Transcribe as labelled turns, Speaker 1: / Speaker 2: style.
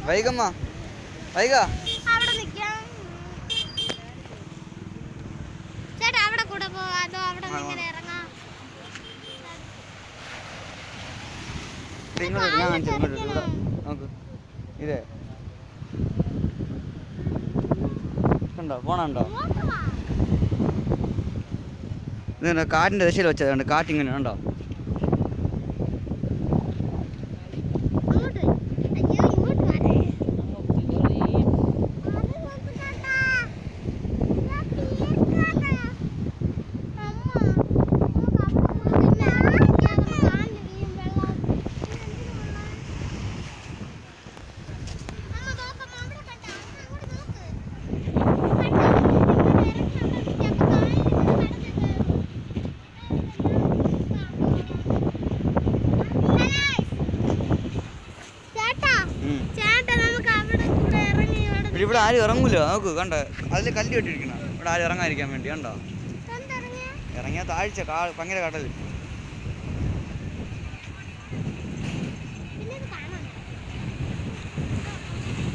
Speaker 1: വൈകമ്മ വൈക നോക്ക് ഇതേ കണ്ടോ പോണുണ്ടോ ഇത് കാറ്റിൻ്റെ ദിശയിൽ വെച്ചതുകൊണ്ട് കാറ്റിങ്ങനെ ഉണ്ടോ ഇവിടെ ആരും ഇറങ്ങൂല നോക്ക് കണ്ട അതിൽ കല്ല് കെട്ടിയിരിക്കണം ഇവിടെ ആരും ഇറങ്ങാതിരിക്കാൻ വേണ്ടി കണ്ടോ ഇറങ്ങിയാൽ താഴ്ച ഭയങ്കര കടൽ